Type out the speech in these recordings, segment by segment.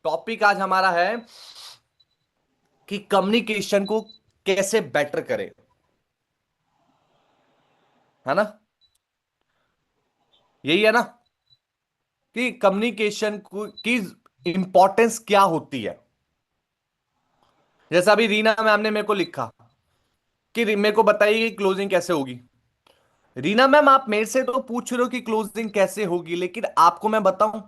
Topic आज हमारा है कि कम्युनिकेशन को कैसे बेटर करें। है ना? यही है ना कि कम्युनिकेशन की इंपॉर्टेंस क्या होती है। जैसा अभी रीना मैम ने मेरे को लिखा कि मेरे को बताइए कि क्लोजिंग कैसे होगी। रीना मैम, आप मेरे से तो पूछ रहे हो कि क्लोजिंग कैसे होगी, लेकिन आपको मैं बताऊं,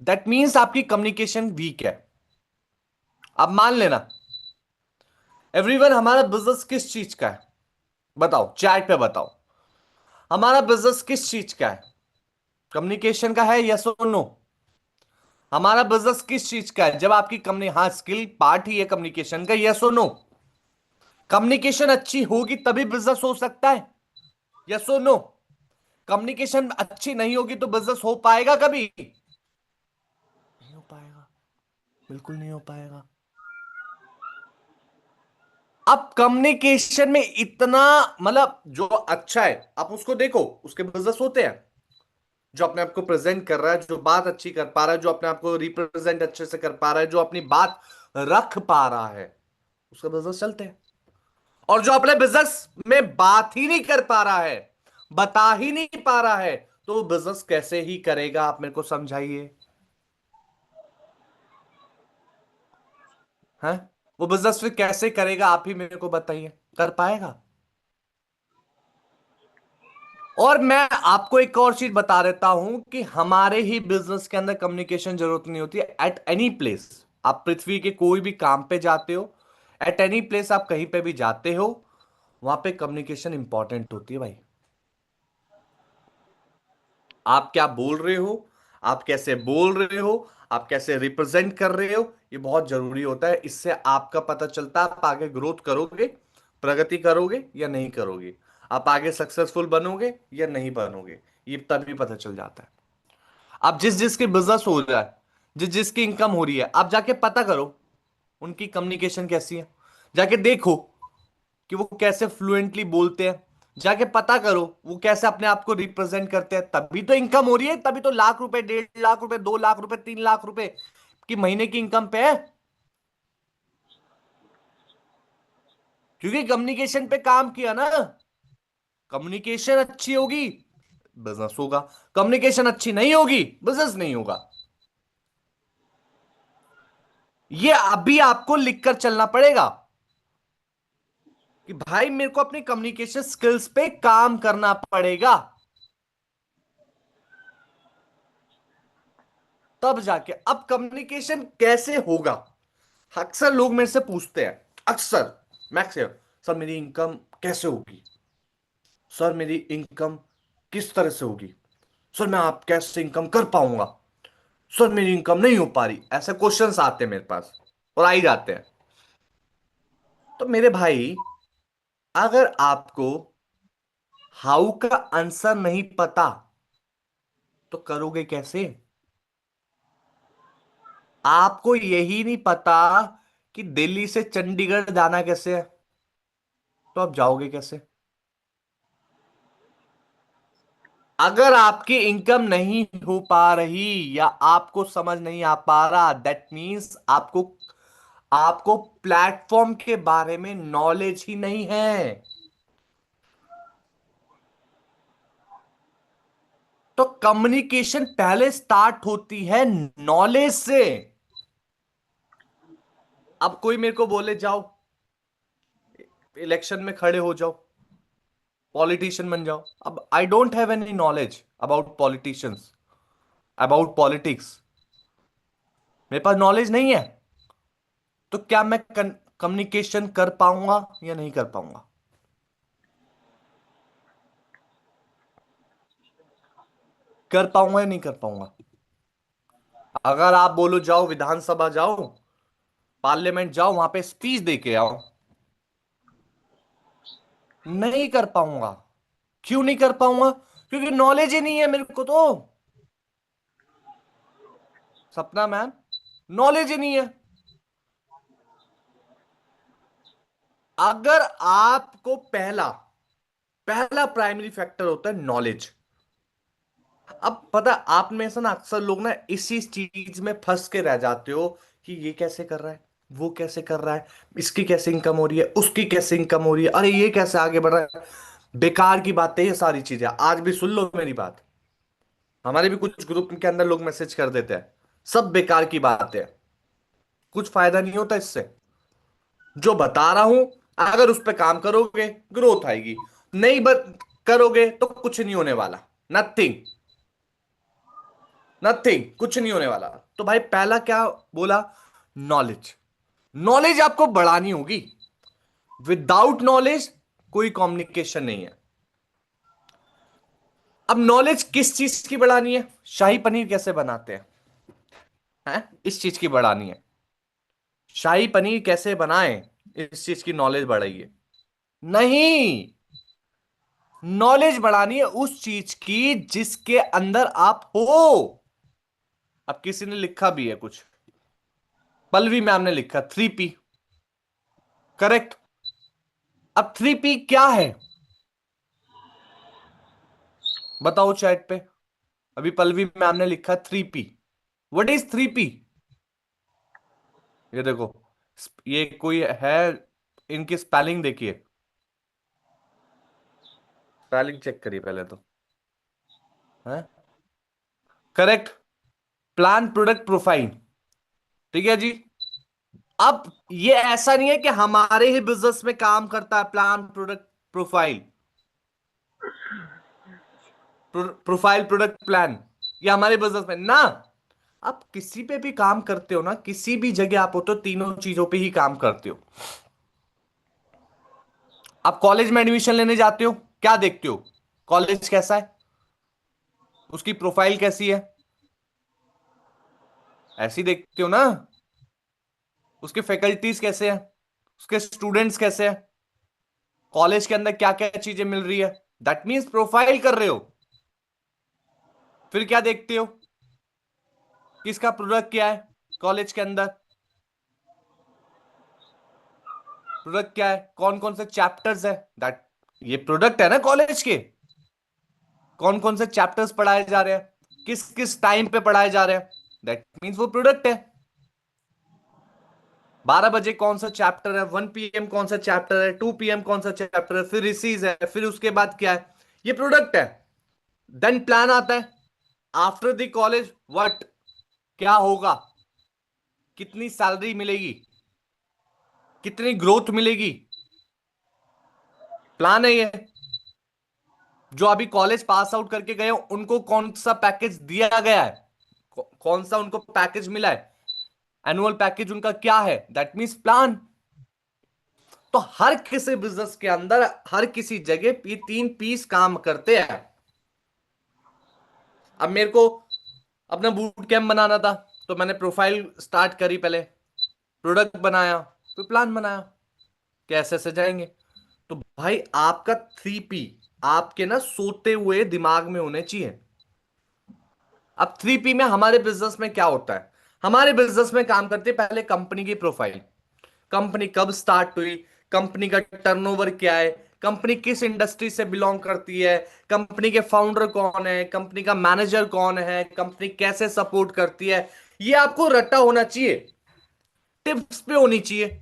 दैट मीन्स आपकी कम्युनिकेशन वीक है। अब मान लेना एवरीवन, हमारा बिजनेस किस चीज का है? बताओ, चैट पे बताओ। हमारा बिजनेस किस चीज का है? कम्युनिकेशन का है, यस और नो? हमारा बिजनेस किस चीज का है? जब आपकी कंपनी, हाँ, स्किल पार्ट ही है कम्युनिकेशन का, यस और नो? कम्युनिकेशन अच्छी होगी तभी बिजनेस हो सकता है, यस और नो? कम्युनिकेशन अच्छी नहीं होगी तो बिजनेस हो पाएगा कभी? नहीं हो पाएगा, बिल्कुल नहीं हो पाएगा। अब कम्युनिकेशन में इतना, मतलब जो अच्छा है आप उसको देखो, उसके बिजनेस होते हैं। जो अपने आप को प्रेजेंट कर रहा है, जो बात अच्छी कर पा रहा है, जो अपने आप को रिप्रेजेंट अच्छे से कर पा रहा है, जो अपनी बात रख पा रहा है, उसका बिजनेस चलते हैं। और जो अपने बिजनेस में बात ही नहीं कर पा रहा है, बता ही नहीं पा रहा है, तो वो बिजनेस कैसे ही करेगा? आप मेरे को समझाइए। हैं? वो बिजनेस फिर कैसे करेगा? आप ही मेरे को बताइए, कर पाएगा? और मैं आपको एक और चीज बता देता हूं कि हमारे ही बिजनेस के अंदर कम्युनिकेशन जरूरत नहीं होती है। एट एनी प्लेस, आप पृथ्वी के कोई भी काम पे जाते हो, एट एनी प्लेस आप कहीं पे भी जाते हो, वहां पे कम्युनिकेशन इंपॉर्टेंट होती है भाई। आप क्या बोल रहे हो, आप कैसे बोल रहे हो, आप कैसे रिप्रेजेंट कर रहे हो, ये बहुत जरूरी होता है। इससे आपका पता चलता है आप आगे ग्रोथ करोगे, प्रगति करोगे या नहीं करोगे, आप आगे सक्सेसफुल बनोगे या नहीं बनोगे, ये तभी पता चल जाता है। आप जिस जिसके बिजनेस हो रहा है, जिस जिसकी इनकम हो रही है, आप जाके पता करो उनकी कम्युनिकेशन कैसी है। जाके देखो कि वो कैसे फ्लुएंटली बोलते हैं। जाके पता करो वो कैसे अपने आप को रिप्रेजेंट करते हैं। तभी तो इनकम हो रही है, तभी तो लाख रुपए, 1.5 लाख रुपए, 2 लाख रुपए, 3 लाख रुपए की महीने की इनकम पे है। क्योंकि कम्युनिकेशन पे काम किया ना। कम्युनिकेशन अच्छी होगी, बिजनेस होगा। कम्युनिकेशन अच्छी नहीं होगी, बिजनेस नहीं होगा। ये अभी आपको लिखकर चलना पड़ेगा कि भाई मेरे को अपनी कम्युनिकेशन स्किल्स पे काम करना पड़ेगा, तब जाके। अब कम्युनिकेशन कैसे होगा? अक्सर लोग मेरे से पूछते हैं, अक्सर, मैक्स, सर मेरी इनकम कैसे होगी? सर मेरी इनकम किस तरह से होगी? सर मैं आप कैसे इनकम कर पाऊंगा? सर मेरी इनकम नहीं हो पा रही। ऐसे क्वेश्चंस आते हैं मेरे पास, और आ ही जाते हैं। तो मेरे भाई, अगर आपको हाउ का आंसर नहीं पता तो करोगे कैसे? आपको यही नहीं पता कि दिल्ली से चंडीगढ़ जाना कैसे है, तो आप जाओगे कैसे? अगर आपकी इनकम नहीं हो पा रही या आपको समझ नहीं आ पा रहा, दैट मीन्स आपको आपको प्लेटफॉर्म के बारे में नॉलेज ही नहीं है। तो कम्युनिकेशन पहले स्टार्ट होती है नॉलेज से। अब कोई मेरे को बोले जाओ इलेक्शन में खड़े हो जाओ, पॉलिटिशियन बन जाओ। अब I don't have any knowledge about politicians, about politics. मेरे पास नॉलेज नहीं है, तो क्या मैं कम्युनिकेशन कर पाऊंगा या नहीं कर पाऊंगा? कर पाऊंगा या नहीं कर पाऊंगा? अगर आप बोलो जाओ विधानसभा जाओ, पार्लियामेंट जाओ, वहां पे स्पीच दे के आओ, नहीं कर पाऊंगा। क्यों नहीं कर पाऊंगा? क्योंकि नॉलेज ही नहीं है मेरे को तो। सपना मैम, नॉलेज ही नहीं है। अगर आपको पहला पहला प्राइमरी फैक्टर होता है नॉलेज। अब पता, आप में से ना अक्सर लोग ना इसी चीज में फंस के रह जाते हो कि ये कैसे कर रहा है, वो कैसे कर रहा है, इसकी कैसे इनकम हो रही है, उसकी कैसे इनकम हो रही है, अरे ये कैसे आगे बढ़ रहा है। बेकार की बातें ये सारी चीजें, आज भी सुन लो मेरी बात। हमारे भी कुछ ग्रुप के अंदर लोग मैसेज कर देते हैं, सब बेकार की बात है, कुछ फायदा नहीं होता इससे। जो बता रहा हूं, अगर उस पर काम करोगे ग्रोथ आएगी, नहीं करोगे तो कुछ नहीं होने वाला। नथिंग, नथिंग, कुछ नहीं होने वाला। तो भाई पहला क्या बोला? नॉलेज। नॉलेज आपको बढ़ानी होगी। विदाउट नॉलेज कोई कम्युनिकेशन नहीं है। अब नॉलेज किस चीज की बढ़ानी है? शाही पनीर कैसे बनाते हैं, इस चीज की बढ़ानी है। शाही पनीर कैसे बनाएं, इस चीज की नॉलेज बढ़ाइए। नहीं, नॉलेज बढ़ानी है उस चीज की जिसके अंदर आप हो। अब किसी ने लिखा भी है कुछ, पल्लवी मैम ने लिखा 3P। करेक्ट। अब 3P क्या है? बताओ चैट पे। अभी पल्लवी मैम ने लिखा 3P। What is 3P? ये देखो, ये कोई है, इनकी स्पेलिंग देखिए, स्पेलिंग चेक करिए पहले तो। है करेक्ट। Plan product profile. ठीक है जी। अब ये ऐसा नहीं है कि हमारे ही बिजनेस में काम करता है plan product profile, profile product plan, ये हमारे बिजनेस में ना। आप किसी पे भी काम करते हो ना, किसी भी जगह आप हो तो तीनों चीजों पे ही काम करते हो। आप कॉलेज में एडमिशन लेने जाते हो, क्या देखते हो? कॉलेज कैसा है, उसकी प्रोफाइल कैसी है, ऐसी देखते हो ना। उसके फैकल्टीज कैसे हैं, उसके स्टूडेंट्स कैसे हैं, कॉलेज के अंदर क्या क्या चीजें मिल रही है, दैट मीन्स प्रोफाइल कर रहे हो। फिर क्या देखते हो? किसका प्रोडक्ट क्या है कॉलेज के अंदर, प्रोडक्ट क्या है, कौन कौन से चैप्टर्स है, दैट, ये प्रोडक्ट है ना कॉलेज के। कौन कौन से चैप्टर्स पढ़ाए जा रहे हैं, किस किस टाइम पे पढ़ाए जा रहे हैं, दैट मीन्स वो प्रोडक्ट है। 12 बजे कौन सा चैप्टर है, 1 PM कौन सा चैप्टर है, 2 PM कौन सा चैप्टर है, फिर रिसीज है, फिर उसके बाद क्या है, ये प्रोडक्ट है। देन प्लान आता है, आफ्टर द कॉलेज व्हाट, क्या होगा, कितनी सैलरी मिलेगी, कितनी ग्रोथ मिलेगी, प्लान है ये। जो अभी कॉलेज पास आउट करके गए हो, उनको कौन सा पैकेज दिया गया है, कौन सा उनको पैकेज मिला है, एनुअल पैकेज उनका क्या है, दैट मीन्स प्लान। तो हर किसी बिजनेस के अंदर, हर किसी जगह ये 3 पीस काम करते हैं। अब मेरे को अपना बूट कैंप बनाना था, तो मैंने प्रोफाइल स्टार्ट करी पहले, प्रोडक्ट बनाया, फिर प्लान बनाया, कैसे से जाएंगे। तो भाई आपका 3P आपके ना सोते हुए दिमाग में होने चाहिए। अब 3P में हमारे बिजनेस में क्या होता है? हमारे बिजनेस में काम करते हैं पहले कंपनी की प्रोफाइल, कंपनी कब स्टार्ट हुई, कंपनी का टर्नओवर क्या है, कंपनी किस इंडस्ट्री से बिलोंग करती है, कंपनी के फाउंडर कौन है, कंपनी का मैनेजर कौन है, कंपनी कैसे सपोर्ट करती है, ये आपको रट्टा होना चाहिए, टिप्स पे होनी चाहिए।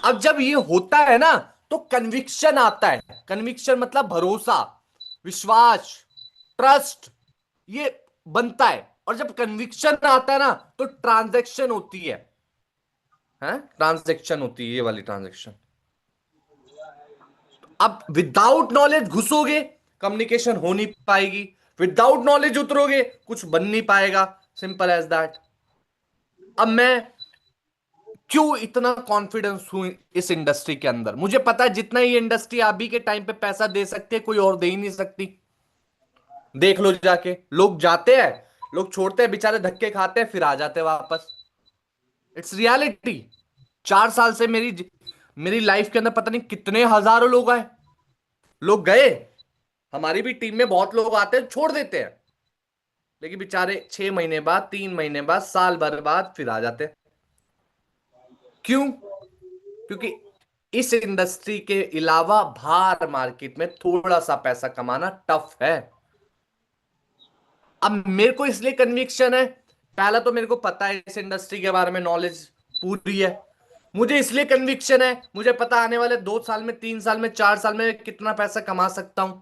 अब जब ये होता है ना, तो कन्विक्शन आता है। कन्विक्शन मतलब भरोसा, विश्वास, ट्रस्ट, ये बनता है। और जब कन्विक्शन आता है ना, तो ट्रांजैक्शन होती है ट्रांजैक्शन होती है, ये वाली ट्रांजैक्शन। अब विदाउट नॉलेज घुसोगे, कम्युनिकेशन हो नहीं पाएगी। विदाउट नॉलेज उतरोगे, कुछ बन नहीं पाएगा। Simple as that. अब मैं क्यों इतना कॉन्फिडेंस हूं इस इंडस्ट्री के अंदर? मुझे पता है जितना ये इंडस्ट्री अभी के टाइम पे पैसा दे सकती है, कोई और दे ही नहीं सकती। देख लो जाके, लोग जाते हैं, लोग छोड़ते हैं बेचारे, धक्के खाते हैं, फिर आ जाते हैं वापस। It's reality. 4 साल से मेरी मेरी लाइफ के अंदर पता नहीं कितने हजारों लोग आए, लोग गए। हमारी भी टीम में बहुत लोग आते हैं, छोड़ देते हैं, लेकिन बेचारे 6 महीने बाद, 3 महीने बाद, साल भर बाद फिर आ जाते हैं। क्यों? क्योंकि इस इंडस्ट्री के अलावा बाहर मार्केट में थोड़ा सा पैसा कमाना टफ है। अब मेरे को इसलिए कन्विक्शन है, पहला तो मेरे को पता है इस इंडस्ट्री के बारे में, नॉलेज पूरी है। मुझे इसलिए कन्विक्शन है, मुझे पता आने वाले 2 साल में, 3 साल में, 4 साल में कितना पैसा कमा सकता हूं।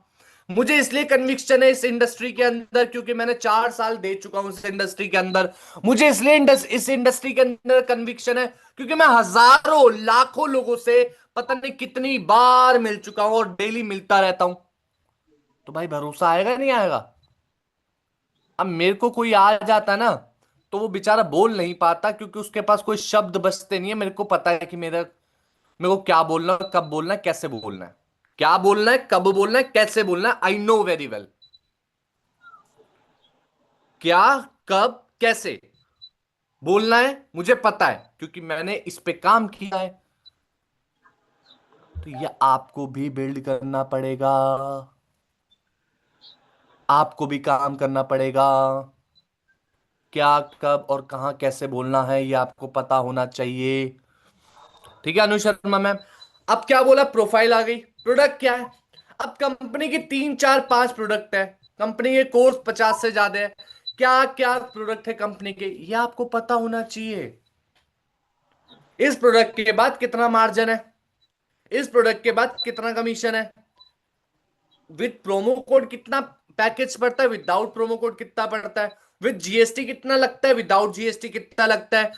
मुझे इसलिए कन्विक्शन है इस इंडस्ट्री के अंदर क्योंकि मैंने 4 साल दे चुका हूं इस इंडस्ट्री के अंदर। मुझे इसलिए इस इंडस्ट्री के अंदर कन्विक्शन है क्योंकि मैं हजारों लाखों लोगों से पता नहीं कितनी बार मिल चुका हूं और डेली मिलता रहता हूं। तो भाई भरोसा आएगा नहीं आएगा। अब मेरे को कोई आ जाता ना, तो वो बेचारा बोल नहीं पाता क्योंकि उसके पास कोई शब्द बचते नहीं है। मेरे को पता है कि मेरे को क्या बोलना है, कब बोलना है, कैसे बोलना है। क्या बोलना है, कब बोलना है, कैसे बोलना है, आई नो वेरी वेल। क्या, कब, कैसे बोलना है मुझे पता है क्योंकि मैंने इस पे काम किया है। तो ये आपको भी बिल्ड करना पड़ेगा, आपको भी काम करना पड़ेगा। क्या, कब और कहां कैसे बोलना है ये आपको पता होना चाहिए। ठीक है अनु शर्मा मैम। अब क्या बोला, प्रोफाइल आ गई, प्रोडक्ट क्या है। अब कंपनी की 3 4 5 प्रोडक्ट है, कंपनी के कोर्स 50 से ज्यादा है। क्या क्या प्रोडक्ट है कंपनी के, ये आपको पता होना चाहिए। इस प्रोडक्ट के बाद कितना मार्जिन है, इस प्रोडक्ट के बाद कितना कमीशन है, विद प्रोमो कोड कितना पैकेज पड़ता है, विदाउट प्रोमो कोड कितना पड़ता है, विद जीएसटी कितना लगता है, विदाउट जीएसटी कितना लगता है,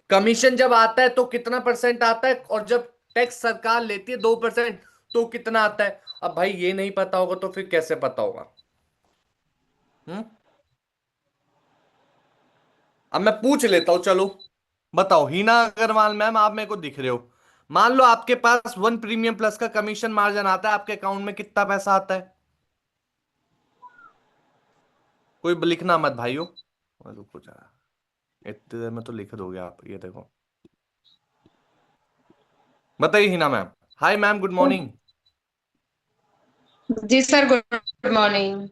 कमीशन जब आता है तो कितना परसेंट आता है, और जब टैक्स सरकार लेती है 2% तो कितना आता है। अब भाई ये नहीं पता होगा तो फिर कैसे पता होगा। हम्म। अब मैं पूछ लेता हूं, चलो बताओ हीना अग्रवाल मैम, आप मेरे को दिख रहे हो। मान लो आपके पास 1 प्रीमियम प्लस का कमीशन मार्जिन आता है, आपके अकाउंट में कितना पैसा आता है। कोई लिखना मत भाइयों, रुको जरा, इतनी देर में तो लिख दोगे आप, ये देखो। बताइए Hina ma'am. Hi ma'am, good morning. जी सर, गुड मॉर्निंग।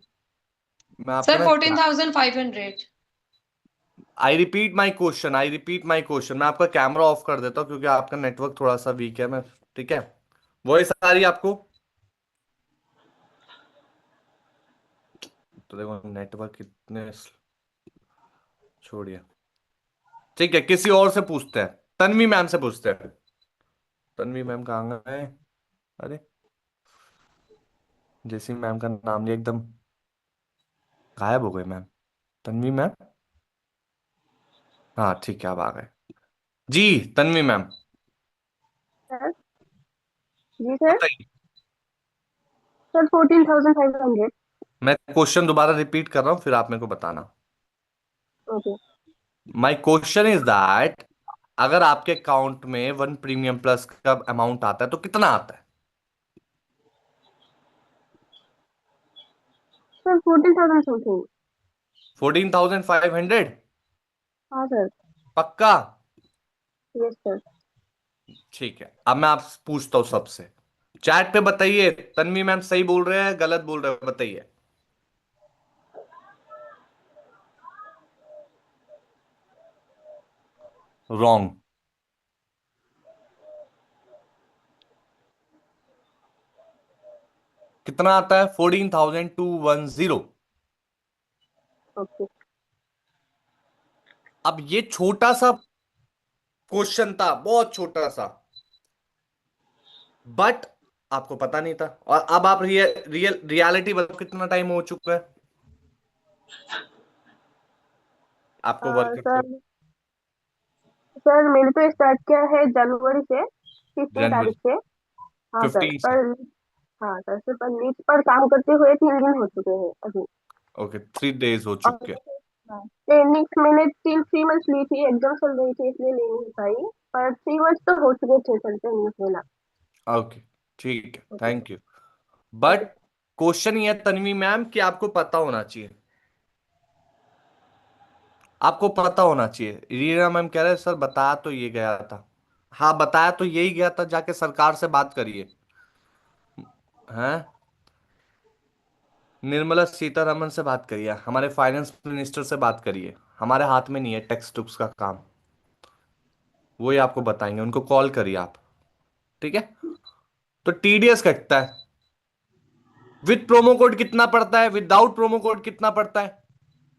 मैं आपका सर ना, 14,500। I repeat my question. मैं आपका कैमरा ऑफ कर देता हूँ क्योंकि आपका नेटवर्क थोड़ा सा वीक है। मैं, ठीक है, वॉइस आ रही है आपको। तो देखो नेटवर्क कितने, छोड़िए। ठीक है, किसी और से पूछते हैं, तन्वी मैम से पूछते हैं। तन्वी मैम कहाँ गए। अरे, जैसी मैम का नाम लिया एकदम गायब हो गए मैम। तन्वी मैम, हाँ ठीक है, अब आ गए। जी, तन्वी मैम सर। जी सर। बताइए। सर 14,500। मैं क्वेश्चन दोबारा रिपीट कर रहा हूँ, फिर आप मेरे को बताना। Okay. My question is that, अगर आपके अकाउंट में 1 प्रीमियम प्लस का अमाउंट आता है तो कितना आता है। Sir 14,000 something. 14,500। हाँ सर। पक्का। Yes sir. ठीक है, अब मैं आपसे पूछता हूँ सबसे, चैट पे बताइए तन्वी मैम सही बोल रहे हैं गलत बोल रहे हैं, बताइए। रॉन्ग। कितना आता है, 14,210। ओके। अब ये छोटा सा क्वेश्चन था, बहुत छोटा सा, बट आपको पता नहीं था। और अब आप रियलिटी बताओ कितना टाइम हो चुका है आपको वर्क करते सर, सर मैंने तो स्टार्ट किया है जनवरी से, 15 तारीख जनवरी से। हाँ सर 15 से। पर। हाँ सर, सिर्फ लीज पर काम करते हुए 3 दिन हो चुके हैं अभी। ओके, 3 डेज हो और चुके हैं। हाँ, ट्रेनिंग मैंने 3 3 मंथ्स ली थी, एग्जाम चल रही थी इसलिए ले नहीं पाई। पर 3 मंथ्स तो हो चुके थे सर ट्रेनिंग लेना। ओके, ठीक है, okay. Thank you. Okay. But question ये है तन्वी मैम कि आपको पता होना चाहिए, आपको पता होना चाहिए। रीना मैम कह रहे सर बताया तो ये गया था। हाँ बताया तो यही गया था, जाके सरकार से बात करिए। हैं, निर्मला सीतारमन से बात करिए, हमारे फाइनेंस मिनिस्टर से बात करिए। हमारे हाथ में नहीं है टेक्स्ट टुक्स का काम, वो ही आपको बताएंगे, उनको कॉल करिए आप। ठीक है, तो टीडीएस कटता है, विद प्रोमो कोड कितना पड़ता है, विदाउट प्रोमो कोड कितना पड़ता है।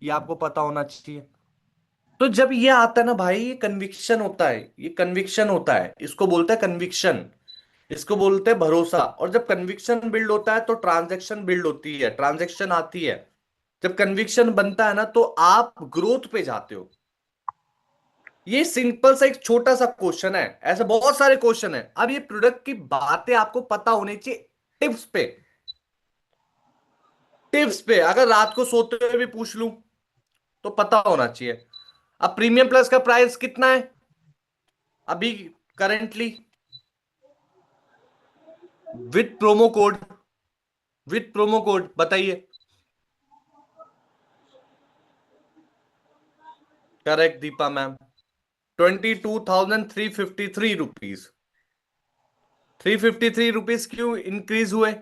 ये आपको पता होना चाहिए। तो जब ये आता है ना भाई, ये कन्विक्शन होता है, ये कन्विक्शन होता है, इसको बोलते हैं कन्विक्शन, इसको बोलते हैं भरोसा। और जब कन्विक्शन बिल्ड होता है तो ट्रांजैक्शन बिल्ड होती है, ट्रांजैक्शन आती है। जब कन्विक्शन बनता है ना तो आप ग्रोथ पे जाते हो। ये सिंपल सा एक छोटा सा क्वेश्चन है, ऐसे बहुत सारे क्वेश्चन है। अब ये प्रोडक्ट की बातें आपको पता होनी चाहिए, टिप्स पे। टिप्स पे अगर रात को सोते हुए भी पूछ लूं तो पता होना चाहिए। अब प्रीमियम प्लस का प्राइस कितना है अभी currently, with promo code, with promo code बताइए। Correct Deepa ma'am, 22,353 rupees. 353 rupees क्यों इंक्रीज हुए?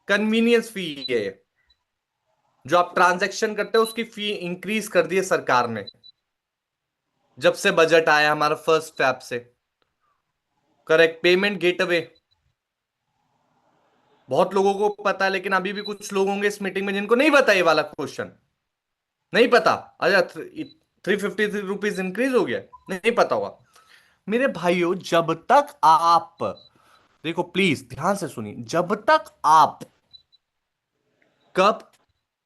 कन्वीनियंस फी है ये। जो आप ट्रांजैक्शन करते हो उसकी फी इंक्रीज कर दी है सरकार ने, जब से बजट आया हमारा फर्स्ट ऐप से। करेक्ट, पेमेंट गेटवे बहुत लोगों को पता है, लेकिन अभी भी कुछ लोग होंगे इस मीटिंग में जिनको नहीं पता ये वाला क्वेश्चन। नहीं पता? अच्छा, 353 रुपीज इंक्रीज हो गया, नहीं पता होगा। मेरे भाइयों, जब तक आप, देखो प्लीज ध्यान से सुनिए, जब तक आप कब,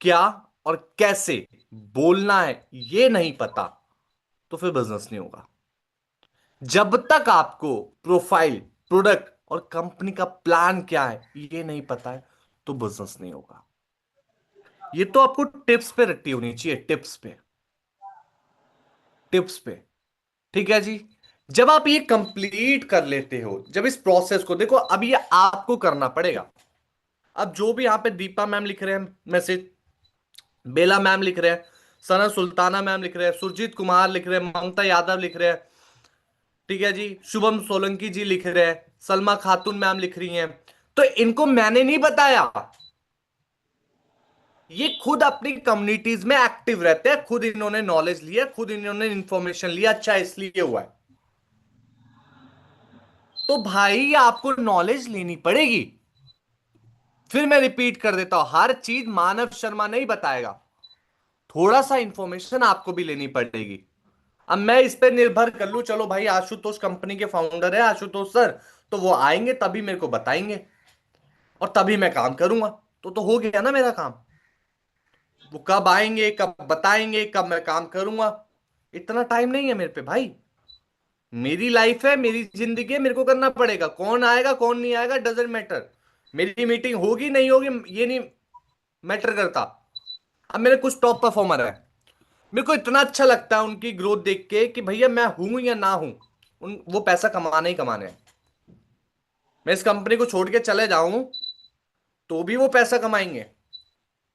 क्या और कैसे बोलना है ये नहीं पता, तो फिर बिजनेस नहीं होगा। जब तक आपको प्रोफाइल, प्रोडक्ट और कंपनी का प्लान क्या है ये नहीं पता है, तो बिजनेस नहीं होगा। ये तो आपको टिप्स पे रट्टी होनी चाहिए, टिप्स पे, टिप्स पे। ठीक है जी। जब आप ये कंप्लीट कर लेते हो, जब इस प्रोसेस को देखो, अब ये आपको करना पड़ेगा। अब जो भी यहां पे दीपा मैम लिख रहे हैं मैसेज, बेला मैम लिख रहे हैं, सना सुल्ताना मैम लिख रहे हैं, सुरजीत कुमार लिख रहे हैं, ममता यादव लिख रहे हैं, ठीक है जी, शुभम सोलंकी जी लिख रहे हैं, सलमा खातून मैम लिख रही हैं। तो इनको मैंने नहीं बताया, ये खुद अपनी कम्युनिटीज में एक्टिव रहते हैं, खुद इन्होंने नॉलेज लिया, खुद इन्होंने इंफॉर्मेशन लिया, अच्छा इसलिए हुआ है। तो भाई ये आपको नॉलेज लेनी पड़ेगी। फिर मैं रिपीट कर देता हूं, हर चीज मानव शर्मा नहीं बताएगा, थोड़ा सा इंफॉर्मेशन आपको भी लेनी पड़ेगी। अब मैं इस पे निर्भर कर लूं, चलो भाई आशुतोष कंपनी के फाउंडर है आशुतोष सर, तो वो आएंगे तभी मेरे को बताएंगे और तभी मैं काम करूंगा, तो हो गया ना मेरा काम। वो कब आएंगे, कब बताएंगे, कब मैं काम करूंगा, इतना टाइम नहीं है मेरे पे भाई। मेरी लाइफ है, मेरी जिंदगी है, मेरे को करना पड़ेगा। कौन आएगा कौन नहीं आएगा डजेंट मैटर, मेरी मीटिंग होगी नहीं होगी ये नहीं मैटर करता। अब मेरे कुछ टॉप परफॉर्मर है, मेरे को इतना अच्छा लगता है उनकी ग्रोथ देख के कि भैया मैं हूं या ना हूं, उन वो पैसा कमाने ही कमाने हैं। मैं इस कंपनी को छोड़ के चले जाऊं तो भी वो पैसा कमाएंगे।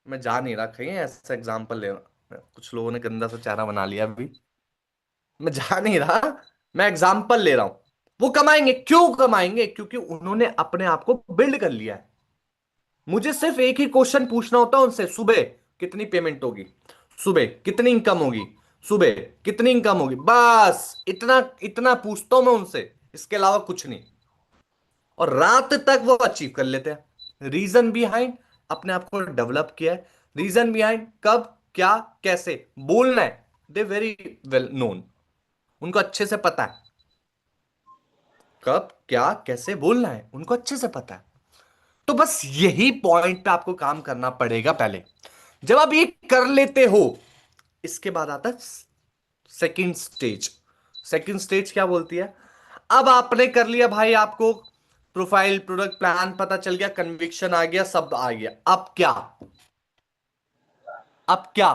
मैं जा नहीं रहा कहीं, ऐसा एग्जांपल ले रहा, कुछ लोगों ने गंदा सा चेहरा बना लिया अभी, मैं जा नहीं रहा, मैं एग्जांपल ले रहा हूं। वो कमाएंगे, क्यों कमाएंगे? क्योंकि उन्होंने अपने आप को बिल्ड कर लिया है। मुझे सिर्फ एक ही क्वेश्चन पूछना होता है उनसे, सुबह कितनी पेमेंट होगी, सुबह कितनी इनकम होगी, सुबह कितनी इनकम होगी, बस इतना इतना पूछता हूं मैं उनसे, इसके अलावा कुछ नहीं। और रात तक वो अचीव कर लेते हैं। रीजन बिहाइंड, अपने आप को डेवलप किया है। रीजन बिहाइंड, कब क्या कैसे बोलना है, दे वेरी वेल नोन, उनको अच्छे से पता है। कब क्या कैसे बोलना है उनको अच्छे से पता है। तो बस यही पॉइंट पे आपको काम करना पड़ेगा पहले। जब आप ये कर लेते हो, इसके बाद आता है सेकंड स्टेज। सेकंड स्टेज क्या बोलती है? अब आपने कर लिया भाई, आपको प्रोफाइल, प्रोडक्ट, प्लान पता चल गया, कन्विक्शन आ गया, सब आ गया, अब क्या? अब क्या?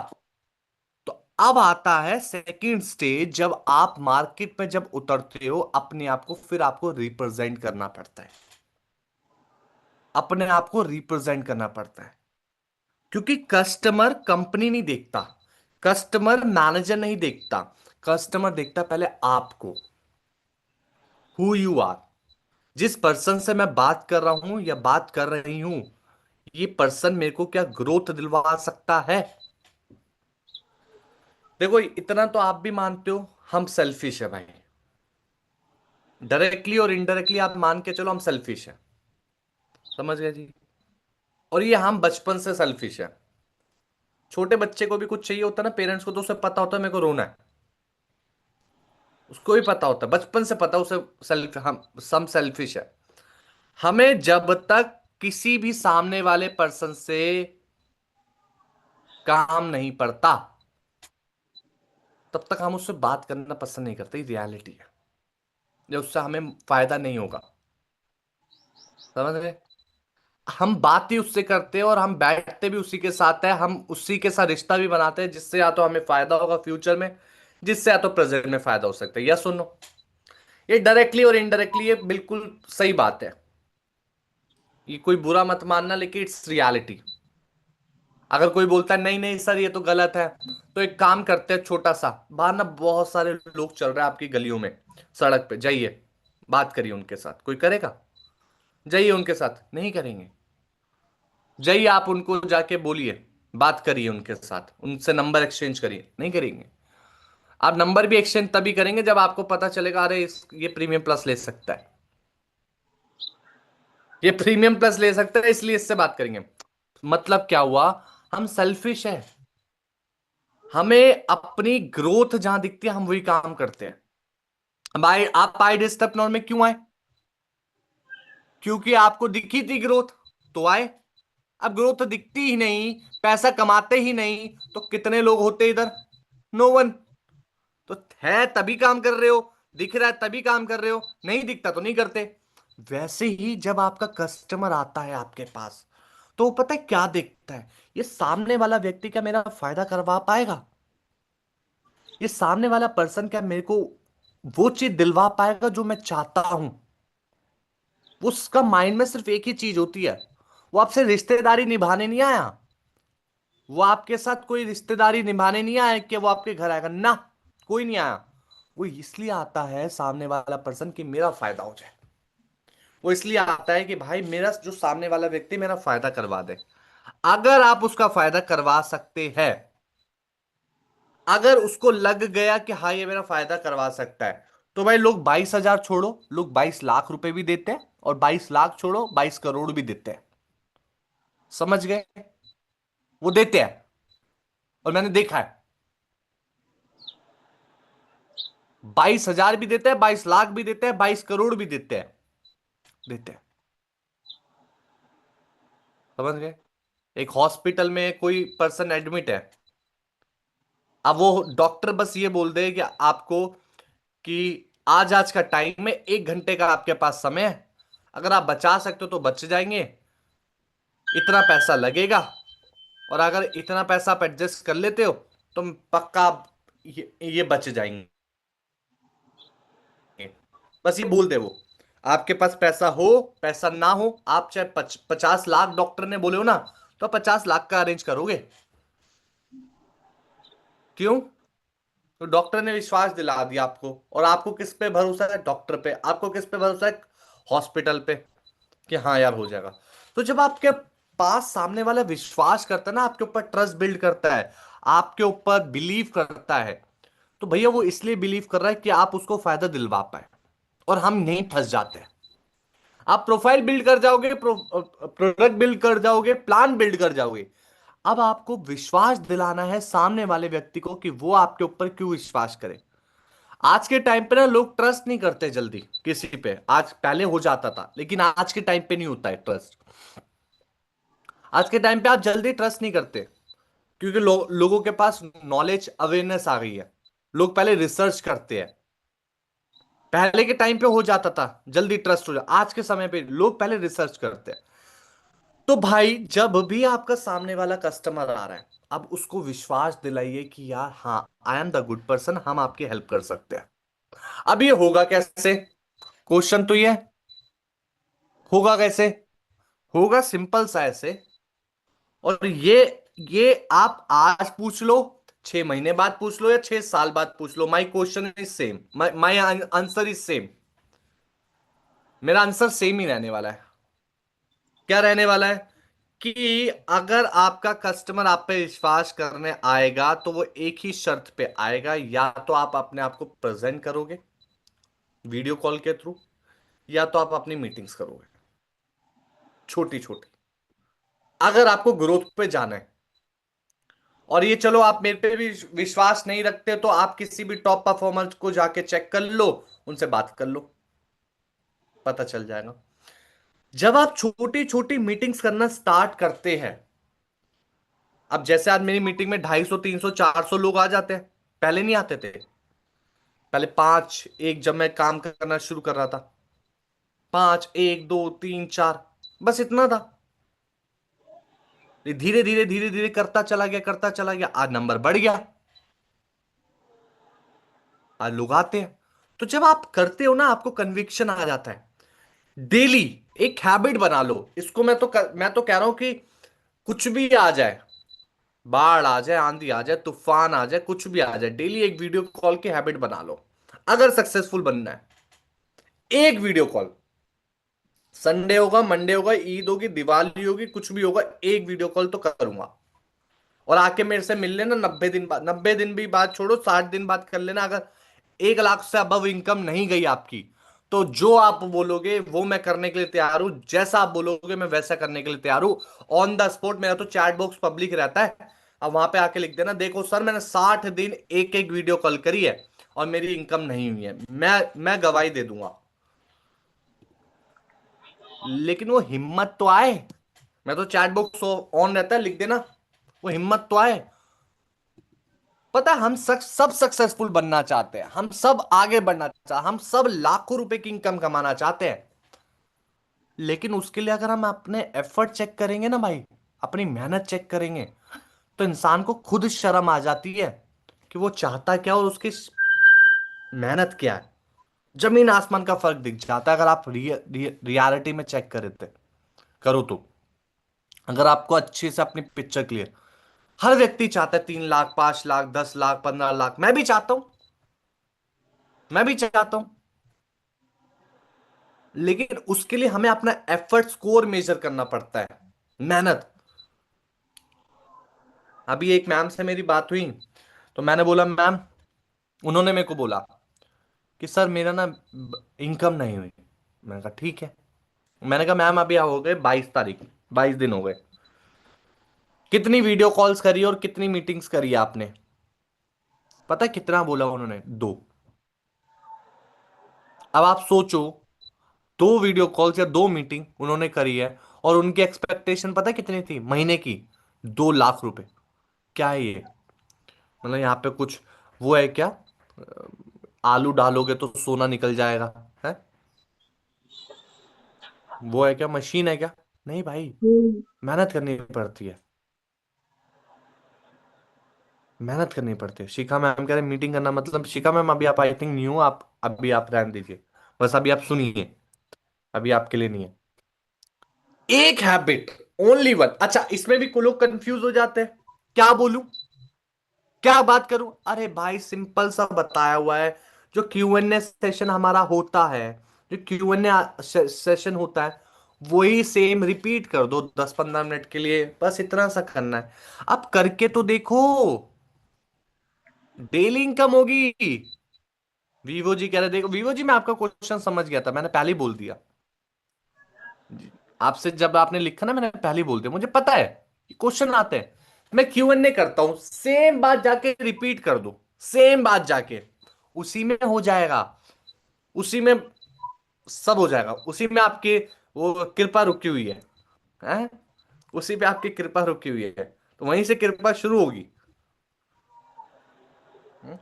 तो अब आता है सेकंड स्टेज, जब आप मार्केट में जब उतरते हो अपने आप को, फिर आपको रिप्रेजेंट करना पड़ता है, अपने आप को रिप्रेजेंट करना पड़ता है। क्योंकि कस्टमर कंपनी नहीं देखता, कस्टमर मैनेजर नहीं देखता, कस्टमर देखता पहले आपको, हु यू आर। जिस पर्सन से मैं बात कर रहा हूं या बात कर रही हूं, ये पर्सन मेरे को क्या ग्रोथ दिलवा सकता है? देखो इतना तो आप भी मानते हो, हम सेल्फिश है भाई, डायरेक्टली और इनडायरेक्टली आप मान के चलो हम सेल्फिश है, समझ गए जी? और ये हम बचपन से सेल्फिश है। छोटे बच्चे को भी कुछ चाहिए होता है ना पेरेंट्स को, तो उसे पता होता है मेरे को रोना है, उसको भी पता होता है, बचपन से पता है उसे। सेल्फ हम सम सेल्फिश है। हमें जब तक किसी भी सामने वाले पर्सन से काम नहीं पड़ता, तब तक हम उससे बात करना पसंद नहीं करते, रियलिटी है। या उससे हमें फायदा नहीं होगा, समझ रहे? हम बात ही उससे करते हैं और हम बैठते भी उसी के साथ है, हम उसी के साथ रिश्ता भी बनाते हैं, जिससे या तो हमें फायदा होगा फ्यूचर में, जिससे या तो प्रेजेंट में फायदा हो सकता है। या सुनो, ये डायरेक्टली और इनडायरेक्टली ये बिल्कुल सही बात है, ये कोई बुरा मत मानना, लेकिन इट्स रियलिटी। अगर कोई बोलता है नहीं नहीं सर ये तो गलत है, तो एक काम करते हैं छोटा सा, बाहर ना बहुत सारे लोग चल रहे हैं आपकी गलियों में, सड़क पे जाइए, बात करिए उनके साथ। कोई करेगा? जाइए उनके साथ, नहीं करेंगे। जाइए आप उनको जाके बोलिए, बात करिए उनके साथ, उनसे नंबर एक्सचेंज करिए, नहीं करेंगे। आप नंबर भी एक्सचेंज तभी करेंगे जब आपको पता चलेगा अरे ये प्रीमियम प्लस ले सकता है, ये प्रीमियम प्लस ले सकता है, इसलिए इससे बात करेंगे। मतलब क्या हुआ? हम सेल्फिश है, हमें अपनी ग्रोथ जहां दिखती है हम वही काम करते हैं। अब आप आए डिस्टर्ब में क्यों आए? क्योंकि आपको दिखी थी ग्रोथ, तो आए। अब ग्रोथ दिखती ही नहीं, पैसा कमाते ही नहीं, तो कितने लोग होते इधर? No one. तो है तभी काम कर रहे हो, दिख रहा है तभी काम कर रहे हो, नहीं दिखता तो नहीं करते। वैसे ही जब आपका कस्टमर आता है आपके पास, तो वो पता है क्या देखता है? ये सामने वाला व्यक्ति क्या मेरा फायदा करवा पाएगा? ये सामने वाला पर्सन क्या मेरे को वो चीज दिलवा पाएगा जो मैं चाहता हूं? वो उसका माइंड में सिर्फ एक ही चीज होती है, वो आपसे रिश्तेदारी निभाने नहीं आया, वो आपके साथ कोई रिश्तेदारी निभाने नहीं आया कि वो आपके घर आएगा ना, कोई नहीं आया। वो इसलिए आता है सामने वाला पर्सन कि मेरा फायदा हो जाए। वो इसलिए आता है कि भाई मेरा जो सामने वाला व्यक्ति मेरा फायदा करवा दे। अगर आप उसका फायदा करवा सकते हैं, अगर उसको लग गया कि हाँ ये मेरा फायदा करवा सकता है, तो भाई लोग 22,000 छोड़ो, लोग 22 लाख रुपए भी देते हैं, और 22 लाख छोड़ो 22 करोड़ भी देते हैं। समझ गए? वो देते हैं, और मैंने देखा है। 22,000 भी देते हैं, 22 लाख भी देते हैं, 22 करोड़ भी देते हैं, देते हैं। समझ गए? एक हॉस्पिटल में कोई पर्सन एडमिट है, अब वो डॉक्टर बस ये बोल दे कि आपको कि आज का टाइम में 1 घंटे का आपके पास समय है, अगर आप बचा सकते हो तो बच जाएंगे, इतना पैसा लगेगा, और अगर इतना पैसा आप एडजस्ट कर लेते हो तो पक्का आप ये बच जाएंगे। बस ये बोल दे वो, आपके पास पैसा हो पैसा ना हो, आप चाहे 50 लाख डॉक्टर ने बोले हो ना, तो 50 लाख का अरेंज करोगे। क्यों? तो डॉक्टर ने विश्वास दिला दिया आपको, और आपको किस पे भरोसा है? डॉक्टर पे। आपको किस पे भरोसा है? हॉस्पिटल पे, कि हाँ यार हो जाएगा। तो जब आपके पास सामने वाला विश्वास करता है ना, आपके ऊपर ट्रस्ट बिल्ड करता है, आपके ऊपर बिलीव करता है, तो भैया वो इसलिए बिलीव कर रहा है कि आप उसको फायदा दिलवा पाए, और हम नहीं फंस जाते हैं। आप प्रोफाइल बिल्ड कर जाओगे, प्रोडक्ट बिल्ड कर जाओगे, प्लान बिल्ड कर जाओगे। अब आपको विश्वास दिलाना है सामने वाले व्यक्ति को कि वो आपके ऊपर क्यों विश्वास करे। आज के टाइम पे ना लोग ट्रस्ट नहीं करते जल्दी किसी पे, आज पहले हो जाता था लेकिन आज के टाइम पे नहीं होता है ट्रस्ट। आज के टाइम पे आप जल्दी ट्रस्ट नहीं करते, क्योंकि लोगों के पास नॉलेज अवेयरनेस आ गई है। लोग पहले रिसर्च करते हैं, पहले के टाइम पे हो जाता था जल्दी ट्रस्ट हो जाता, आज के समय पे लोग पहले रिसर्च करते हैं। तो भाई जब भी आपका सामने वाला कस्टमर आ रहा है, अब उसको विश्वास दिलाइए कि यार हाँ I am the good person, हम आपकी हेल्प कर सकते हैं। अब ये होगा कैसे? क्वेश्चन तो ये है, होगा कैसे? होगा सिंपल सा ऐसे, और ये आप आज पूछ लो, 6 महीने बाद पूछ लो, या 6 साल बाद पूछ लो, my question is same, my answer is same. मेरा आंसर सेम ही रहने वाला है। क्या रहने वाला है? कि अगर आपका कस्टमर आप पे विश्वास करने आएगा तो वो एक ही शर्त पे आएगा, या तो आप अपने आप को प्रेजेंट करोगे वीडियो कॉल के थ्रू, या तो आप अपनी मीटिंग्स करोगे छोटी छोटी। अगर आपको ग्रोथ पे जाना है, और ये चलो आप मेरे पे भी विश्वास नहीं रखते तो आप किसी भी टॉप परफॉर्मर को जाके चेक कर लो, उनसे बात कर लो, पता चल जाएगा। जब आप छोटी छोटी मीटिंग्स करना स्टार्ट करते हैं, अब जैसे आज मेरी मीटिंग में 250, 300, 400 लोग आ जाते हैं, पहले नहीं आते थे। पहले पांच, एक जब मैं काम करना शुरू कर रहा था, पांच, एक, दो, तीन, चार, बस इतना था। धीरे धीरे धीरे धीरे करता चला गया, करता चला गया, आज नंबर बढ़ गया, आज लोग आते हैं। तो जब आप करते हो ना, आपको कन्विक्शन आ जाता है। डेली एक हैबिट बना लो इसको। मैं तो कह रहा हूं कि कुछ भी आ जाए, बाढ़ आ जाए, आंधी आ जाए, तूफान आ जाए, कुछ भी आ जाए, डेली एक वीडियो कॉल की हैबिट बना लो। अगर सक्सेसफुल बनना है, एक वीडियो कॉल, संडे होगा, मंडे होगा, ईद होगी, दिवाली होगी, कुछ भी होगा, एक वीडियो कॉल तो करूंगा। और आके मेरे से मिल लेना 90 दिन बाद, 90 दिन भी बात छोड़ो, 60 दिन बाद कर लेना। अगर 1 लाख से अबव इनकम नहीं गई आपकी, तो जो आप बोलोगे वो मैं करने के लिए तैयार हूं, जैसा आप बोलोगे मैं वैसा करने के लिए तैयार हूं। ऑन द स्पॉट मेरा तो चैट बॉक्स पब्लिक रहता है, अब वहां पे आके लिख देना, देखो सर मैंने 60 दिन एक एक वीडियो कॉल करी है और मेरी इनकम नहीं हुई है, मैं गवाही दे दूंगा। लेकिन वो हिम्मत तो आए। मैं तो चैट बॉक्स ऑन रहता है, लिख देना, वो हिम्मत तो आए। पता है हम सब सक्सेसफुल बनना चाहते हैं, हम सब आगे बढ़ना चाहते हैं, हम सब लाखों रुपए की इनकम कमाना चाहते हैं। लेकिन उसके लिए अगर हम अपने एफर्ट चेक करेंगे ना भाई, अपनी मेहनत चेक करेंगे, तो इंसान को खुद शर्म आ जाती है कि वो चाहता क्या और उसकी मेहनत क्या है। जमीन आसमान का फर्क दिख जाता है अगर आप रियलिटी में चेक करो तो। अगर आपको अच्छे से अपनी पिक्चर क्लियर, हर व्यक्ति चाहता है 3 लाख, 5 लाख, 10 लाख, 15 लाख, मैं भी चाहता हूं, मैं भी चाहता हूं। लेकिन उसके लिए हमें अपना एफर्ट स्कोर मेजर करना पड़ता है, मेहनत। अभी एक मैम से मेरी बात हुई, तो मैंने बोला मैम, उन्होंने मेरे को बोला कि सर मेरा ना इनकम नहीं हुई। मैंने कहा ठीक है। मैंने कहा मैम अभी हो गए 22 तारीख, 22 दिन हो गए, कितनी वीडियो कॉल्स करी और कितनी मीटिंग्स करी आपने? पता है कितना बोला उन्होंने? दो। अब आप सोचो, दो वीडियो कॉल्स या दो मीटिंग उन्होंने करी है, और उनकी एक्सपेक्टेशन पता है कितनी थी महीने की? 2 लाख रुपए। क्या है ये? मतलब यहाँ पे कुछ वो है क्या, आलू डालोगे तो सोना निकल जाएगा, है? वो है क्या, मशीन है क्या? नहीं भाई, हम्म। मेहनत करनी पड़ती है, मेहनत करनी पड़ती है। शिखा मैम कह रहे मीटिंग करना मतलब, शिखा मैम अभी आप आई थिंक न्यू, आप अभी आप रहने दीजिए, बस अभी आप सुनिए, अभी आपके लिए नहीं है। एक हैबिट, ओनली वन। अच्छा, इसमें भी कुछ लोग कंफ्यूज हो जाते हैं, क्या बोलूं, क्या बात करूं? अरे भाई सिंपल सा बताया हुआ है। जो Q&A सेशन हमारा होता है, जो Q&A सेशन होता है, वही सेम रिपीट कर दो 10-15 मिनट के लिए, बस इतना सा करना है। अब करके तो देखो, डेली इनकम होगी। वीवो जी कह रहे, देखो वीवो जी मैं आपका क्वेश्चन समझ गया था, मैंने पहले ही बोल दिया आपसे, जब आपने लिखा ना मैंने पहले ही बोल दिया, मुझे पता है क्वेश्चन आते हैं। मैं Q&A करता हूं, सेम बात जाके रिपीट कर दो, सेम बात जाके, उसी में हो जाएगा, उसी में सब हो जाएगा, उसी में आपकी वो कृपा रुकी हुई है? उसी पे आपकी कृपा रुकी हुई है, तो वहीं से कृपा शुरू होगी। हम्म?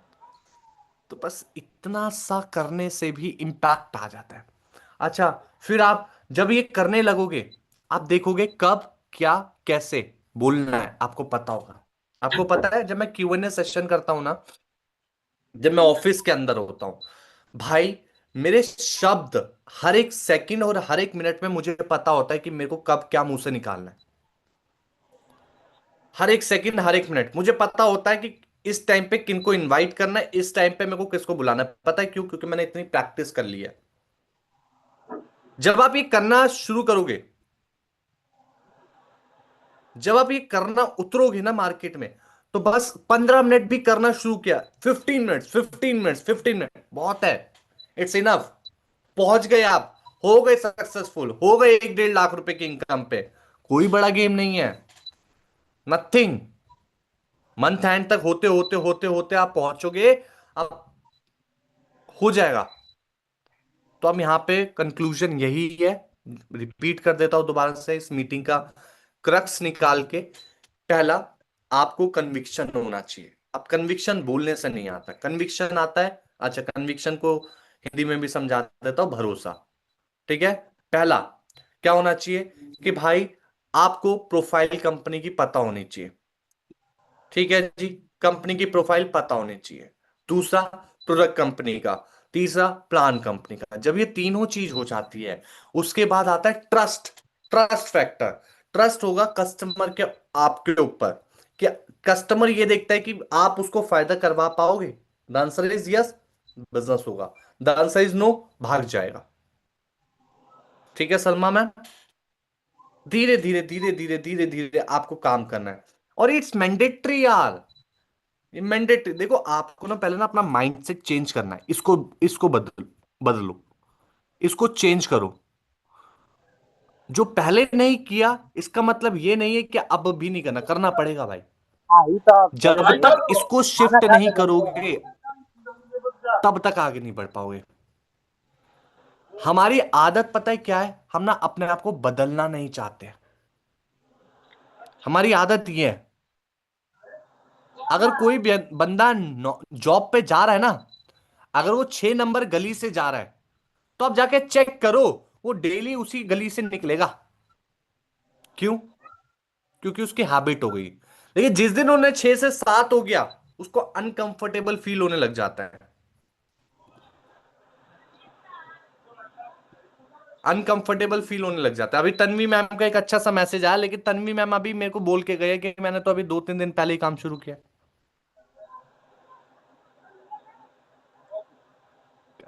तो बस इतना सा करने से भी इंपैक्ट आ जाता है। अच्छा, फिर आप जब ये करने लगोगे, आप देखोगे कब, क्या, कैसे बोलना है आपको पता होगा। आपको पता है जब मैं Q&A सेशन करता हूं ना, जब मैं ऑफिस के अंदर होता हूं भाई, मेरे शब्द हर एक सेकंड और हर एक मिनट में मुझे पता होता है कि मेरे को कब क्या मुंह से निकालना है। हर एक सेकंड, हर एक मिनट मुझे पता होता है कि इस टाइम पे किनको इनवाइट करना है, इस टाइम पे मेरे को किसको बुलाना है। पता है क्यों? क्योंकि मैंने इतनी प्रैक्टिस कर ली है। जब आप ये करना शुरू करोगे, जब आप ये करना उतरोगे ना मार्केट में, तो बस 15 मिनट भी करना शुरू किया, 15 मिनट, 15 मिनट, 15 मिनट बहुत है, इट्स इनफ। पहुंच गए आप, हो गए सक्सेसफुल, हो गए 1-1.5 लाख रुपए की इनकम पे। कोई बड़ा गेम नहीं है, नथिंग। मंथ एंड तक होते होते होते होते आप पहुंचोगे, अब हो जाएगा। तो अब यहां पे कंक्लूजन यही है, रिपीट कर देता हूं दोबारा से इस मीटिंग का क्रक्स निकाल के। पहला, आपको कन्विक्शन होना चाहिए। अब कन्विक्शन बोलने से नहीं आता, कन्विक्शन आता है, अच्छा कन्विक्शन को हिंदी में भी समझा देता हूं, भरोसा। ठीक है। पहला क्या होना चाहिए कि भाई आपको प्रोफाइल कंपनी की पता होनी चाहिए। ठीक है जी, कंपनी की प्रोफाइल पता होनी चाहिए। दूसरा, प्रोडक्ट कंपनी का। तीसरा, प्लान कंपनी का। जब ये तीनों चीज हो जाती है, उसके बाद आता है ट्रस्ट। Trust factor. ट्रस्ट होगा कस्टमर के आपके ऊपर, कि कस्टमर ये देखता है कि आप उसको फायदा करवा पाओगे। The answer is yes, business होगा। द आंसर इज नो, भाग जाएगा। ठीक है सलमा मैम, धीरे धीरे धीरे धीरे धीरे धीरे आपको काम करना है, और इट्स मैंडेटरी यार। ये मैंडेटरी। देखो आपको ना पहले ना अपना माइंडसेट चेंज करना है, इसको इसको बदलो, इसको चेंज करो। जो पहले नहीं किया इसका मतलब ये नहीं है कि अब भी नहीं करना, करना पड़ेगा भाई। हाँ ये तो आप जब गलत है। तक इसको खाना शिफ्ट खा नहीं कर रहे करोगे तब तक आगे नहीं बढ़ पाओगे। हमारी आदत पता है क्या है, हम ना अपने आप को बदलना नहीं चाहते। हमारी आदत ये है, अगर कोई बंदा जॉब पे जा रहा है ना, अगर वो 6 नंबर गली से जा रहा है, तो आप जाके चेक करो, वो डेली उसी गली से निकलेगा। क्यों? क्योंकि उसकी हैबिट हो गई। लेकिन जिस दिन उन्हें 6 से 7 हो गया, उसको अनकंफर्टेबल फील होने लग जाता है। अनकंफर्टेबल फील होने लग जाता है। अभी तन्वी मैम का एक अच्छा सा मैसेज आया, लेकिन तन्वी मैम अभी मेरे को बोल के गए कि मैंने तो अभी 2-3 दिन पहले ही काम शुरू किया।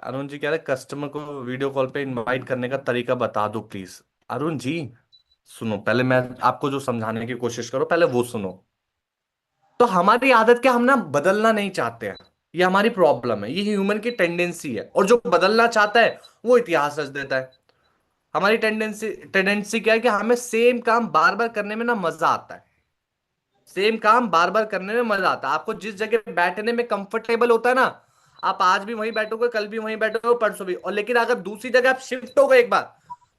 अरुण जी कह रहे कस्टमर को वीडियो कॉल पे इनवाइट करने का तरीका बता दो प्लीज। अरुण जी सुनो, पहले मैं आपको जो समझाने की कोशिश करो पहले वो सुनो। तो हमारी आदत क्या, हम ना बदलना नहीं चाहते हैं। ये हमारी प्रॉब्लम है, ये ह्यूमन की टेंडेंसी है, और जो बदलना चाहता है वो इतिहास रच देता है। हमारी टेंडेंसी टेंडेंसी क्या है कि हमें सेम काम बार बार करने में ना मजा आता है। सेम काम बार बार करने में मजा आता है। आपको जिस जगह बैठने में कंफर्टेबल होता है ना, आप आज भी वहीं बैठोगे, कल भी वहीं बैठोगे, परसों भी। और लेकिन अगर दूसरी जगह आप शिफ्ट हो गए एक बार,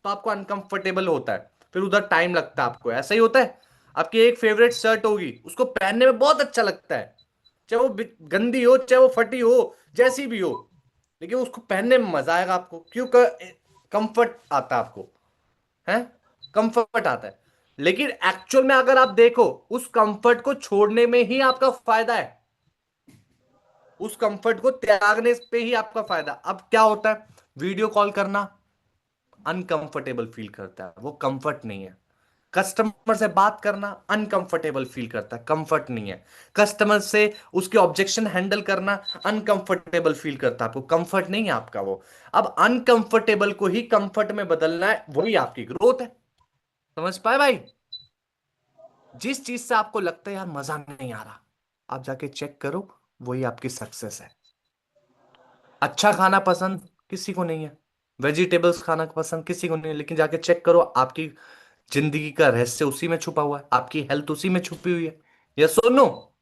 तो आपको अनकंफर्टेबल होता है, फिर उधर टाइम लगता है आपको। ऐसा ही होता है। आपकी एक फेवरेट शर्ट होगी, उसको पहनने में बहुत अच्छा लगता है, चाहे वो गंदी हो, चाहे वो फटी हो, जैसी भी हो, लेकिन उसको पहनने में मजा आएगा आपको। क्यों? कंफर्ट आता है आपको, है, कंफर्ट आता है। लेकिन एक्चुअल में अगर आप देखो, उस कंफर्ट को छोड़ने में ही आपका फायदा है, उस कंफर्ट को त्यागने पे ही आपका फायदा। अब क्या होता है, वीडियो कॉल करना अनकंफर्टेबल फील करता है, वो कंफर्ट नहीं है। कस्टमर से बात करना अनकंफर्टेबल फील करता है, कंफर्ट नहीं है। कस्टमर से उसके ऑब्जेक्शन हैंडल करना अनकंफर्टेबल फील करता है, आपको कंफर्ट नहीं है आपका वो। अब अनकंफर्टेबल को ही कंफर्ट में बदलना है, वही आपकी ग्रोथ है। समझ पाए भाई? जिस चीज से आपको लगता है यार मजा नहीं आ रहा, आप जाके चेक करो, वही आपकी सक्सेस है। अच्छा खाना पसंद किसी को नहीं है, वेजिटेबल्स खाना पसंद किसी को नहीं है, लेकिन जाके चेक करो, आपकी जिंदगी का रहस्य उसी में छुपा हुआ है, आपकी हेल्थ उसी में छुपी हुई है। ये सुनो,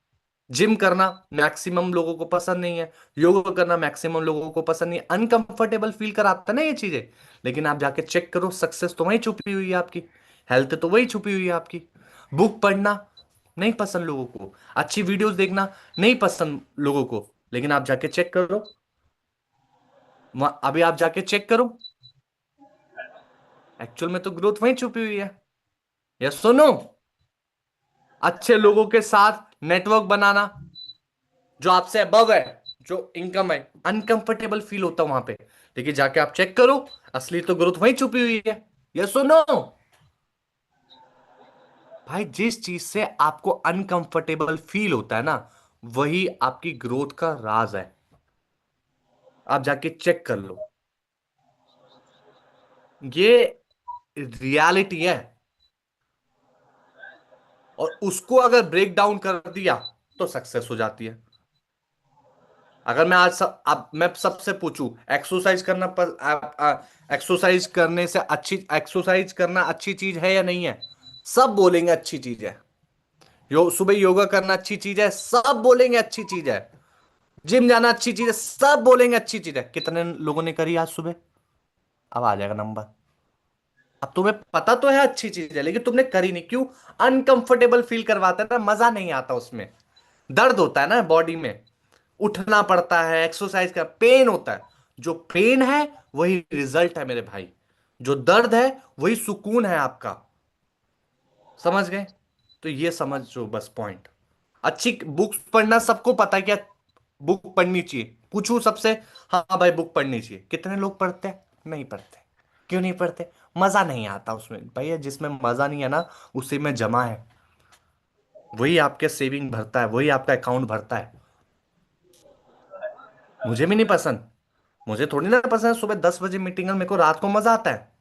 जिम करना मैक्सिमम लोगों को पसंद नहीं है, योगा करना मैक्सिमम लोगों को पसंद नहीं है, अनकंफर्टेबल फील कराता है ना ये चीजें। लेकिन आप जाके चेक करो, सक्सेस तो वही छुपी हुई है आपकी, हेल्थ तो वही छुपी हुई है आपकी। बुक पढ़ना नहीं पसंद लोगों को, अच्छी वीडियोस देखना नहीं पसंद लोगों को, लेकिन आप जाके चेक करो, अभी आप जाके चेक करो, एक्चुअल में तो ग्रोथ वहीं छुपी हुई है। या सुनो, अच्छे लोगों के साथ नेटवर्क बनाना, जो आपसे अबव है, जो इनकम है, अनकंफर्टेबल फील होता है वहां पे, लेकिन जाके आप चेक करो, असली तो ग्रोथ वहीं छुपी हुई है। ये सुनो भाई, जिस चीज से आपको अनकंफर्टेबल फील होता है ना, वही आपकी ग्रोथ का राज है। आप जाके चेक कर लो, ये रियलिटी है। और उसको अगर ब्रेक डाउन कर दिया तो सक्सेस हो जाती है। अगर मैं आज अब मैं सबसे पूछूं, एक्सरसाइज करना एक्सरसाइज करने से अच्छी, एक्सरसाइज करना अच्छी चीज है या नहीं है? सब बोलेंगे अच्छी चीज है। सुबह योगा करना अच्छी चीज है, सब बोलेंगे अच्छी चीज है। जिम जाना अच्छी चीज है, सब बोलेंगे अच्छी चीज है। कितने लोगों ने करी आज सुबह? अब आ जाएगा नंबर। अब तुम्हें पता तो है अच्छी चीज है, लेकिन तुमने करी नहीं, क्यों? अनकंफर्टेबल फील करवाता है ना, मजा नहीं आता उसमें। दर्द होता है ना बॉडी में, उठना पड़ता है, एक्सरसाइज का पेन होता है। जो पेन है वही रिजल्ट है मेरे भाई। जो दर्द है वही सुकून है आपका। समझ गए? तो ये समझ जो बस पॉइंट। अच्छी बुक्स पढ़ना सबको पता है, क्या बुक पढ़नी चाहिए? पूछूं सबसे, हाँ भाई बुक पढ़नी चाहिए, कितने लोग पढ़ते हैं? नहीं पढ़ते। क्यों नहीं पढ़ते? मजा नहीं आता उसमें भैया। जिसमें मजा नहीं है ना, उसी में जमा है, वही आपके सेविंग भरता है, वही आपका अकाउंट भरता है। मुझे भी नहीं पसंद। मुझे थोड़ी ना पसंद है सुबह 10 बजे मीटिंग में, मेरे को रात को मजा आता है।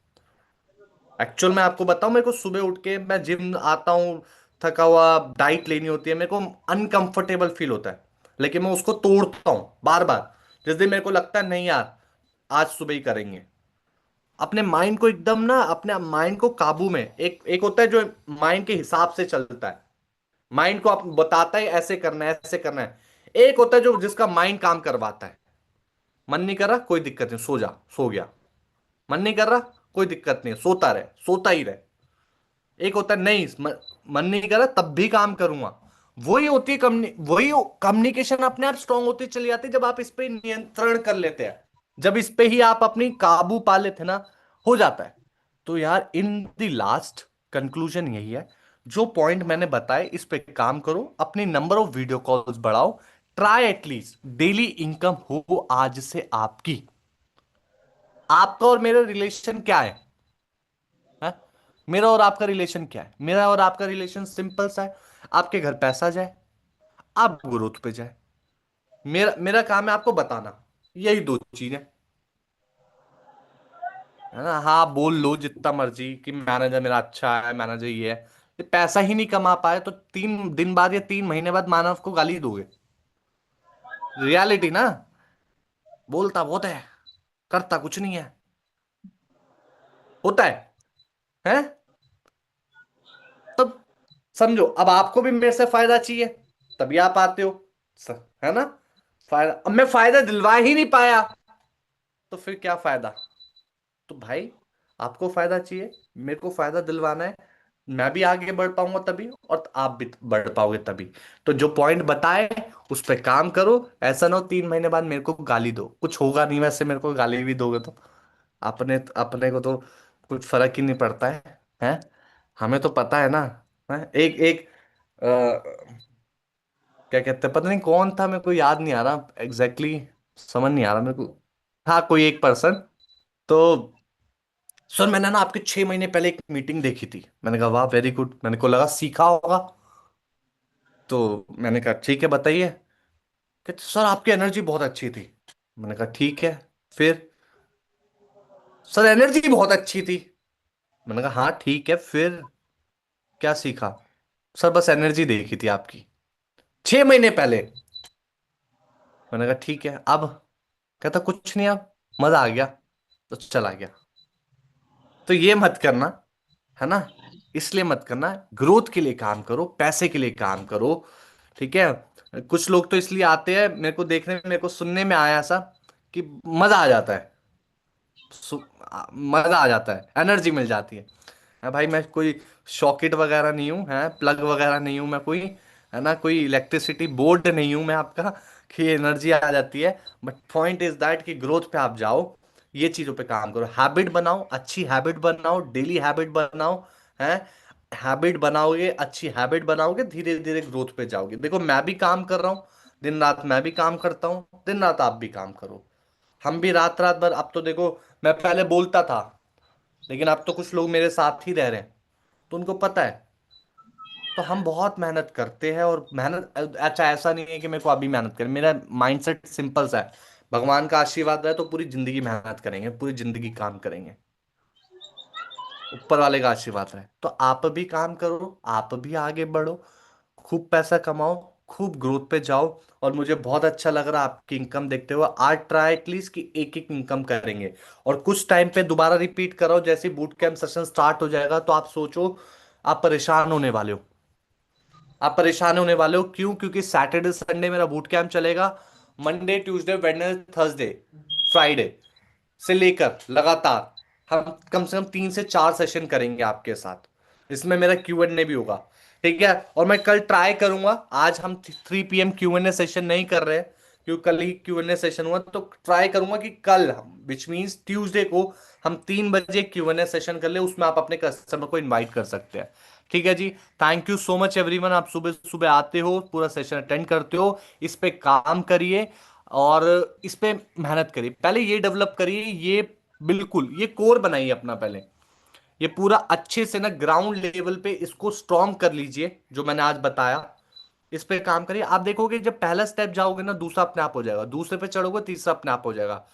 एक्चुअल में आपको बताऊं, मेरे को सुबह उठ के मैं जिम आता हूँ, थका हुआ, डाइट लेनी होती है, मेरे को अनकंफर्टेबल फील होता है। लेकिन मैं उसको तोड़ता हूँ बार बार। जिस दिन मेरे को लगता है नहीं यार, आज सुबह ही करेंगे, अपने माइंड को एकदम ना, अपने माइंड को काबू में, एक एक होता है जो माइंड के हिसाब से चलता है, माइंड को आप बताता है ऐसे करना है, ऐसे करना है। एक होता है जो जिसका माइंड काम करवाता है। मन नहीं कर रहा, कोई दिक्कत नहीं, सो जा, सो गया। मन नहीं कर रहा, कोई दिक्कत नहीं, सोता रहे, सोता ही रहे। एक होता है नहीं, मन नहीं कर रहा तब भी काम करूंगा। वही होती है वही कम्युनिकेशन अपने आप स्ट्रांग होती चली जाती है, जब आप इस पे नियंत्रण कर लेते हैं। जब इस पे ही आप अपनी काबू पा लेते हैं ना, हो जाता है। तो यार इन द लास्ट कंक्लूजन यही है, जो पॉइंट मैंने बताए इस पे काम करो, अपनी नंबर ऑफ वीडियो कॉल्स बढ़ाओ। ट्राई एटलीस्ट डेली इनकम हो आज से आपकी। आपका और मेरा रिलेशन क्या है? है? मेरा और आपका रिलेशन क्या है? मेरा और आपका रिलेशन सिंपल सा है। आपके घर पैसा जाए, आप ग्रोथ पे जाए। मेरा मेरा काम है आपको बताना, यही दो चीजें। है ना? हाँ बोल लो जितना मर्जी कि मैनेजर मेरा अच्छा है, मैनेजर ये है। ये पैसा ही नहीं कमा पाए तो 3 दिन बाद या 3 महीने बाद मानव को गाली दोगे? रियलिटी ना। बोलता बहुत है, करता कुछ नहीं है। होता है तब समझो, अब आपको भी मेरे से फायदा चाहिए, तभी आप आते हो। है ना? फायदा, अब मैं फायदा दिलवा ही नहीं पाया, तो फिर क्या फायदा? तो भाई आपको फायदा चाहिए, मेरे को फायदा दिलवाना है, मैं भी आगे बढ़ पाऊंगा तभी, और आप भी बढ़ पाओगे तभी। तो जो पॉइंट बताए उस पर काम करो। ऐसा ना हो 3 महीने बाद मेरे को गाली दो, कुछ होगा नहीं वैसे, मेरे को गाली भी दोगे तो अपने अपने को तो कुछ फर्क ही नहीं पड़ता है? हमें तो पता है ना। है? एक एक क्या कहते हैं, पता नहीं कौन था, मेरे को याद नहीं आ रहा एग्जैक्टली exactly, समझ नहीं आ रहा मेरे को। हाँ कोई एक पर्सन। तो सर मैंने ना आपके 6 महीने पहले एक मीटिंग देखी थी, मैंने कहा वाह वेरी गुड, मैंने को लगा सीखा होगा। तो मैंने कहा ठीक है बताइए। कहते सर आपकी एनर्जी बहुत अच्छी थी। मैंने कहा ठीक है, फिर? सर एनर्जी बहुत अच्छी थी। मैंने कहा हाँ ठीक है, फिर क्या सीखा? सर बस एनर्जी देखी थी आपकी 6 महीने पहले। मैंने कहा ठीक है, अब? कहता कुछ नहीं, अब मजा आ गया तो चला गया। तो ये मत करना, है ना? इसलिए मत करना, ग्रोथ के लिए काम करो, पैसे के लिए काम करो। ठीक है? कुछ लोग तो इसलिए आते हैं, मेरे को देखने में, मेरे को सुनने में आया ऐसा कि मजा आ जाता है, मजा आ जाता है, एनर्जी मिल जाती है। भाई मैं कोई शॉकेट वगैरह नहीं हूँ, है प्लग वगैरह नहीं हूँ मैं कोई, है ना, कोई इलेक्ट्रिसिटी बोर्ड नहीं हूँ मैं आपका कि एनर्जी आ जाती है। बट पॉइंट इज दैट कि ग्रोथ पे आप जाओ, ये चीजों पे काम करो, हैबिट बनाओ, अच्छी हैबिट बनाओ, डेली हैबिट बनाओ। है? हैबिट बनाओगे, अच्छी हैबिट बनाओगे, धीरे धीरे ग्रोथ पे जाओगे। देखो मैं भी काम कर रहा हूँ, दिन रात मैं भी काम करता हूँ, दिन रात आप भी काम करो, हम भी रात रात भर। अब तो देखो, मैं पहले बोलता था, लेकिन अब तो कुछ लोग मेरे साथ ही रह रहे हैं, तो उनको पता है। तो हम बहुत मेहनत करते हैं, और मेहनत, अच्छा ऐसा नहीं है कि मेरे को अभी मेहनत करें, मेरा माइंडसेट सिंपल सा है, भगवान का आशीर्वाद रहे तो पूरी जिंदगी मेहनत करेंगे, पूरी जिंदगी काम करेंगे, ऊपर वाले का आशीर्वाद रहे तो आप भी काम करो, आप भी आगे बढ़ो, खूब पैसा कमाओ, खूब ग्रोथ पे जाओ। और मुझे बहुत अच्छा लग रहा है आपकी इनकम देखते हुए। आज ट्राई एटलीस्ट कि एक एक इनकम करेंगे, और कुछ टाइम पे दोबारा रिपीट करो, जैसे बूट कैंप सेशन स्टार्ट हो जाएगा तो आप सोचो, आप परेशान होने वाले हो। आप परेशान होने वाले हो, क्यों? क्योंकि सैटरडे संडे मेरा बूट कैंप चलेगा। Monday Tuesday Wednesday Thursday Friday से लेकर लगातार हम कम से कम 3 से 4 सेशन करेंगे आपके साथ। इसमें मेरा Q&A भी होगा, ठीक है? और मैं कल ट्राई करूंगा, आज हम 3 PM Q&A सेशन नहीं कर रहे हैं क्योंकि कल ही Q&A सेशन हुआ, तो ट्राई करूंगा कि कल हम विच मीन्स ट्यूसडे को हम 3 बजे Q&A सेशन कर ले, उसमें आप अपने कस्टमर को इनवाइट कर सकते हैं। ठीक है जी। Thank you so much everyone. आप सुबह सुबह आते हो, पूरा सेशन अटेंड करते हो, इस पे काम करिए और इस पे मेहनत करिए। पहले ये डेवलप करिए, ये बिल्कुल ये कोर बनाइए अपना पहले। ये पूरा अच्छे से ना ग्राउंड लेवल पे इसको स्ट्रॉन्ग कर लीजिए, जो मैंने आज बताया इस पे काम करिए। आप देखोगे जब पहला स्टेप जाओगे ना, दूसरा अपने आप हो जाएगा, दूसरे पे चढ़ोगे तीसरा अपने आप हो जाएगा।